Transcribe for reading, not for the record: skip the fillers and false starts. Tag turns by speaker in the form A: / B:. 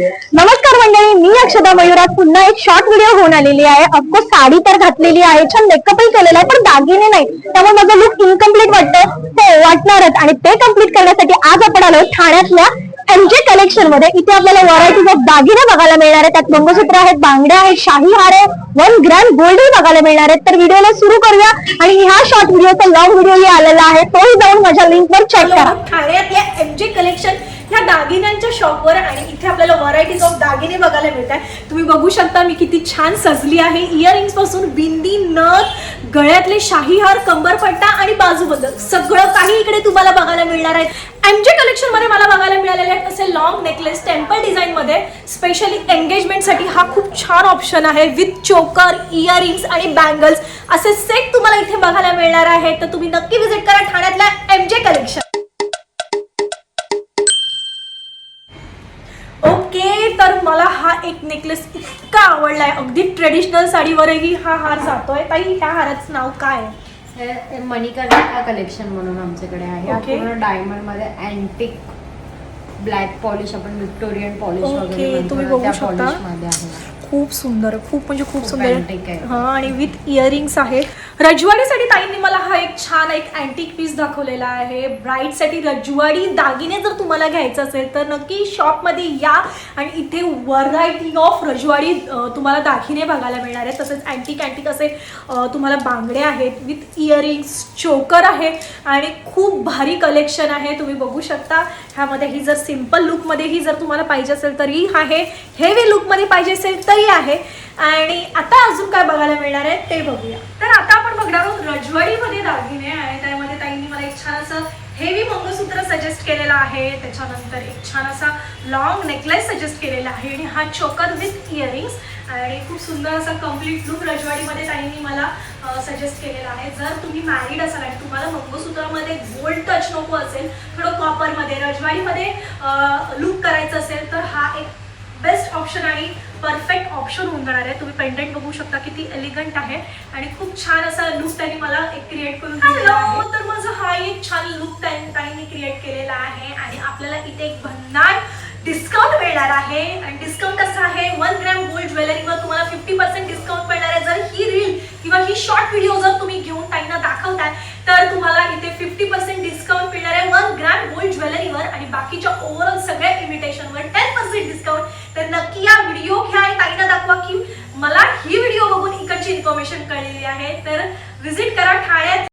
A: नमस्कार मंडळी, मी अक्षता मयुरात पुन्हा एक शॉर्ट व्हिडिओ घेऊन आलेली आहे. ऑफकोर्स साडी तर घातलेली आहे, छान मेकअपही केलेला आहे, पण दागिने नाही, त्यामुळे माझं लुक इनकम्प्लीट वाटतं. हो, वाटणारच. आणि ते कम्प्लीट करण्यासाठी आज आपण आलो ठाण्यातल्या एमजे कलेक्शन मध्ये. इथे आपल्याला व्हरायटीज ऑफ दागिने बघायला मिळणार आहेत. त्यात मंगळसूत्र आहेत, बांगड्या आहेत, शाही हार आहे, 1 ग्रॅम गोल्डही बघायला मिळणार आहेत. तर व्हिडिओला सुरू करूया. आणि ह्या शॉर्ट व्हिडिओचा लॉंग व्हिडिओही आलेला आहे, तोही जाऊन माझ्या लिंकवर चेक करा.
B: ठाण्यातल्या एमजे कलेक्शन ह्या दागिन्यांच्या शॉपवर आणि इथे आपल्याला व्हरायटीज ऑफ दागिने बघायला मिळतात. तुम्ही बघू शकता मी किती छान सजली आहे. इयरिंग्स पासून बिंदी, नथ, गळ्यातले शाही हार, कंबरपट्टा आणि बाजूबंद सगळं काही इकडे तुम्हाला बघायला मिळणार आहे. एमजे कलेक्शन मध्ये मला बघायला मिळालेले आहेत असे लॉंग नेकलेस टेम्पल डिझाईन मध्ये. स्पेशली एंगेजमेंट साठी हा खूप छान ऑप्शन आहे. विथ चोकर, इयरिंग्स आणि बँगल्स असे सेट तुम्हाला इथे बघायला मिळणार आहे. तर तुम्ही नक्की विजिट करा ठाण्यातल्या एमजे कलेक्शन. ओके, तर मला हा एक नेकलेस इतका आवडलाय. अगदी ट्रेडिशनल साडीवरही हा हार जातोय. ताई, ह्या हाराचं नाव काय आहे?
C: हे मणिकर्णिका कलेक्शन म्हणून आमच्याकडे आहे.
B: ओके.
C: पूर्ण डायमंड मध्ये अँटिक ब्लॅक पॉलिश, आपण विक्टोरियन पॉलिश
B: ओके,
C: वगैरे म्हणतो
B: तुम्ही
C: ना,
B: बघू
C: त्या
B: शकता.
C: पॉलिश मध्ये आहे.
B: खूप सुंदर, खूप म्हणजे खूप
C: खूप
B: सुंदर
C: antique आहे.
B: हा. आणि विथ इयरिंग्स आहे. रजवाडीसाठी ताईंनी मला हा एक छान एक अँटिक पीस दाखवलेला आहे. ब्राईडसाठी रजवाडी दागिने जर तुम्हाला घ्यायचं असेल तर नक्की शॉपमध्ये या आणि इथे व्हरायटी ऑफ रजवाडी तुम्हाला दागिने बघायला मिळणार आहेत. तसेच अँटिक असे तुम्हाला बांगडे आहेत विथ इयरिंग्स, चोकर आहे आणि खूप भारी कलेक्शन आहे. तुम्ही बघू शकता. ह्यामध्ये ही जर सिम्पल लुकमध्येही जर तुम्हाला पाहिजे असेल तरी आहे, हेवी लुकमध्ये पाहिजे असेल तरी आहे. आणि आता अजून काय बघायला मिळणार आहे ते बघूया. तर आता आपण बघणार आहोत रजवाडीमध्ये दागिने आहे. त्यामध्ये ताईंनी मला एक छान असं हेवी मंगळसूत्र सजेस्ट केलेलं आहे. त्याच्यानंतर एक छान असा लॉंग नेकलेस सजेस्ट केलेला आहे आणि हा चोकर विथ इयरिंग्स आणि खूप सुंदर असा कम्प्लीट लुक रजवाडीमध्ये ताईंनी मला सजेस्ट केलेला आहे. जर तुम्ही मॅरिड असाल आणि तुम्हाला मंगळसूत्रामध्ये गोल्ड टच नको असेल, थोडं कॉपरमध्ये रजवाडीमध्ये लुक करायचं असेल तर हा एक बेस्ट ऑप्शन आणि परफेक्ट ऑप्शन होऊन जाणार आहे. तुम्ही पेंडंट बघू शकता किती एलिगंट आहे आणि खूप छान असा लुक त्यांनी मला एक क्रिएट करून दिलेला आहे. तर माझा हा एक छान लुक ताईंनी क्रिएट केलेला आहे आणि आपल्याला इथे एक भन्नाट डिस्काउंट मिळणार आहे. आणि डिस्काउंट कसं आहे, 1 ग्रॅम गोल्ड ज्वेलरीवर तुम्हाला 50% डिस्काउंट मिळणार आहे. जर ही रील किंवा ही शॉर्ट व्हिडिओ जर तुम्ही घेऊन ताईंना दाखवताय तर तुम्हाला इथे 50% डिस्काउंट मिळणार आहे 1 ग्रॅम गोल्ड ज्वेलरीवर आणि बाकीच्या ओव्हरऑल सगळ्या इन्व्हिटेशनवर 10% डिस्काउंट. तर नक्की या व्हिडिओ घ्या आणि ताईंना दाखवा की मला ही व्हिडिओ बघून इकडची इन्फॉर्मेशन कळलेली आहे. तर व्हिजिट करा ठाण्यात